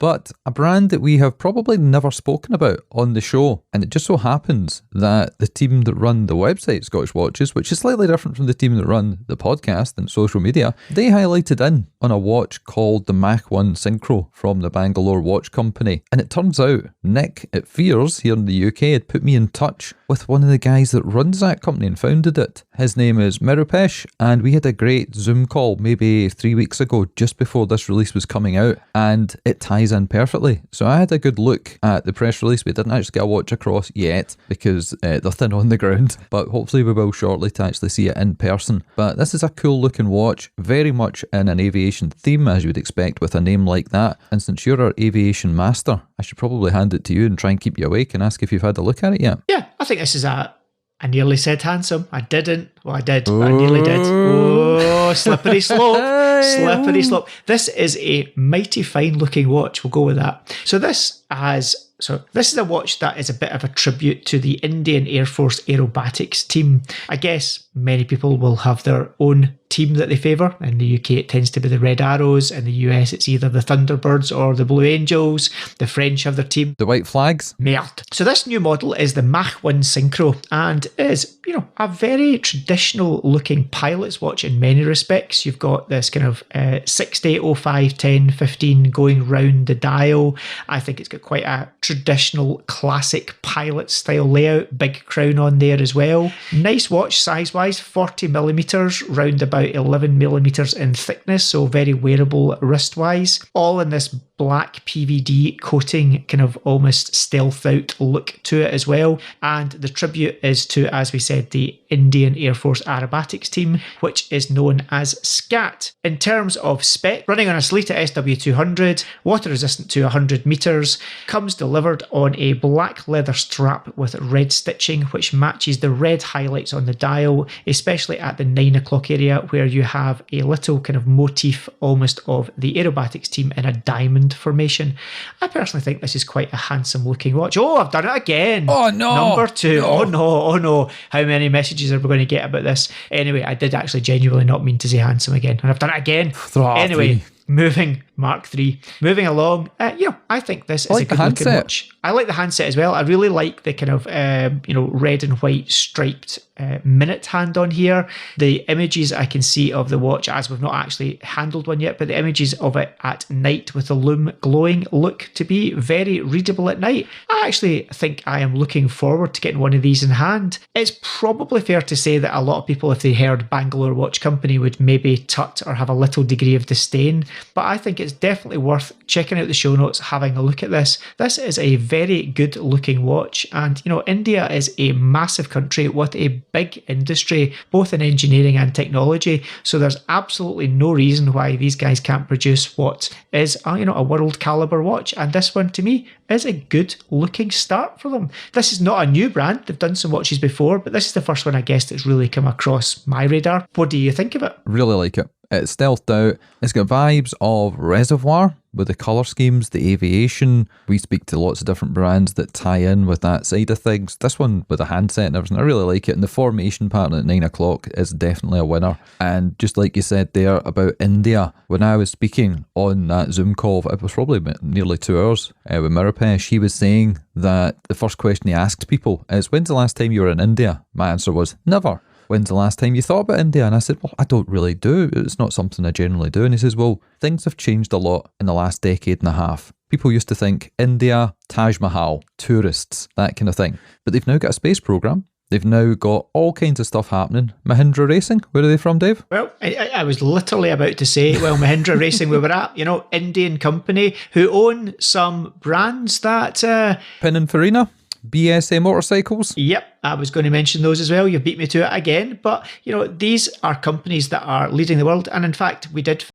but a brand that we have probably never spoken about on the show. And it just so happens that the team that run the website Scottish Watches, which is slightly different from the team that run the podcast and social media, they highlighted in on a watch called the MACH 1 Syncro from the Bangalore watch company. And it turns out Nick at Fears here in the UK had put me in touch with one of the guys that runs that company and founded it. His name is Mirupesh, and we had a great Zoom call maybe 3 weeks ago, just before this release was coming out, and it ties in perfectly. So I had a good look at the press release. We didn't actually get a watch across yet because they're thin on the ground, but hopefully we will shortly to actually see it in person. But this is a cool looking watch, very much in an aviation theme, as you would expect with a name like that. And since you're our aviation master, I should probably hand it to you and try and keep you awake and ask if you've had a look at it yet. Yeah, I think this is I nearly said handsome. I didn't. Well, I did, but I nearly did. Oh, slippery slope. Slippery slope. This is a mighty fine looking watch. We'll go with that. So this is a watch that is a bit of a tribute to the Indian Air Force Aerobatics team. I guess many people will have their own team that they favour. In the UK, it tends to be the Red Arrows. In the US, it's either the Thunderbirds or the Blue Angels. The French have their team. The White Flags. Merde. So this new model is the MACH 1 Syncro and is, a very traditional looking pilot's watch in many respects. You've got this kind of 60, 05, 10, 15 going round the dial. I think it's got quite a traditional classic pilot style layout, big crown on there as well. Nice watch size wise, 40 millimeters, round about 11 millimeters in thickness, so very wearable wrist wise. All in this black PVD coating, kind of almost stealth out look to it as well. And the tribute is to, as we said, the Indian Air Force Aerobatics team, which is known as SCAT. In terms of spec, running on a Sleeta SW200, water resistant to 100 meters, comes delivered on a black leather strap with red stitching, which matches the red highlights on the dial, especially at the 9 o'clock area, where you have a little kind of motif almost of the Aerobatics team in a diamond formation. I personally think this is quite a handsome looking watch. Oh, I've done it again. Oh no. Number 2. No. Oh no. How many messages are we going to get about this? Anyway, I did actually genuinely not mean to say handsome again, and I've done it again. Anyway, moving Mark 3. Moving along, I think this is a good looking watch. I like the handset as well. I really like the kind of, red and white striped minute hand on here. The images I can see of the watch, as we've not actually handled one yet, but the images of it at night with the lume glowing look to be very readable at night. I actually think I am looking forward to getting one of these in hand. It's probably fair to say that a lot of people, if they heard Bangalore Watch Company, would maybe tut or have a little degree of disdain, but I think it's definitely worth checking out the show notes, having a look at this. This is a very good looking watch, and India is a massive country with a big industry both in engineering and technology, so there's absolutely no reason why these guys can't produce what is a world caliber watch, and this one to me is a good looking start for them. This is not a new brand. They've done some watches before, but this is the first one I guess that's really come across my radar. What do you think of it? Really like it. It's stealthed out. It's got vibes of Reservoir with the colour schemes, the aviation. We speak to lots of different brands that tie in with that side of things. This one with a handset and everything, I really like it. And the formation pattern at 9 o'clock is definitely a winner. And just like you said there about India, when I was speaking on that Zoom call, it was probably nearly 2 hours with Mirupesh, he was saying that the first question he asked people is, when's the last time you were in India? My answer was, never. When's the last time you thought about India? And I said, well, I don't really do. It's not something I generally do. And he says, well, things have changed a lot in the last decade and a half. People used to think India, Taj Mahal, tourists, that kind of thing. But they've now got a space program. They've now got all kinds of stuff happening. Mahindra Racing, where are they from, Dave? Well, I was literally about to say, Mahindra Racing, we were at, Indian company who own some brands that... Pininfarina? BSA motorcycles? Yep, I was going to mention those as well. You beat me to it again. But, these are companies that are leading the world. And in fact, we did